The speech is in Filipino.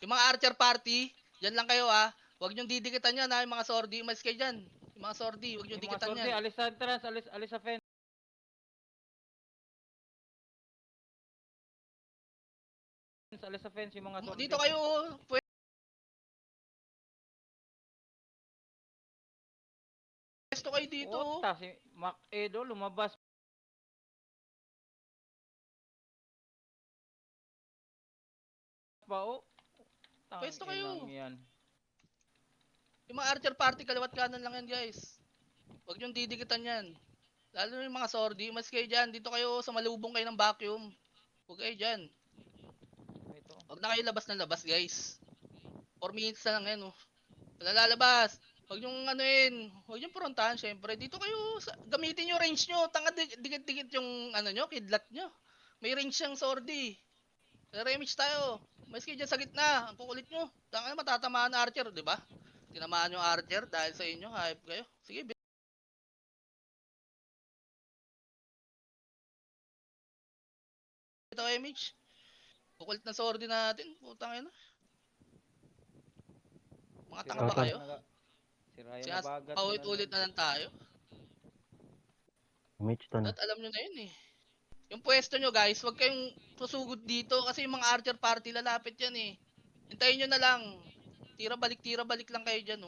Yung mga archer party, dyan lang kayo Huwag niyong didikitan yan yung mga sordi. Umalis kayo dyan. Yung mga sordi, huwag niyong Yung mga dikitan sordi, yan. alis sa entrance, alis sa fence. Alis sa fence yung mga sordi. Dito kayo, pwesto kayo dito. Ota, si Mac Edo lumabas pa Pwesto Inang kayo. yan. Yung mga archer party, kaliwat kanan lang yan guys. Huwag niyong didikitan yan. Lalo na yung mga sordi, umalis kayo dyan. Dito kayo sa malubong kayo ng vacuum. Huwag kayo dyan. Ito. Huwag na kayo labas ng labas guys. 4 minutes na lang yan Wala lalabas. Huwag yung huwag yung frontahan syempre. Dito kayo, gamitin yung range nyo. Tanga dikit-dikit yung kidlat nyo. May range yung sordi. Remix tayo. Mas kayo dyan sa gitna. Ang kukulit nyo. Tanga matatamaan na archer, di ba? Tinamaan yung archer dahil sa inyo. Hype kayo. Sige, ito image. Kukulit na sordi natin. Putang ina. Mga tanga ba kayo? Si Ryan na bagat. Paulit-ulit na lang tayo. Mitch to na. At alam nyo na yun Yung pwesto nyo guys, huwag kayong susugod dito kasi yung mga archer party lalapit yan Hintayin nyo na lang. Tira balik lang kayo dyan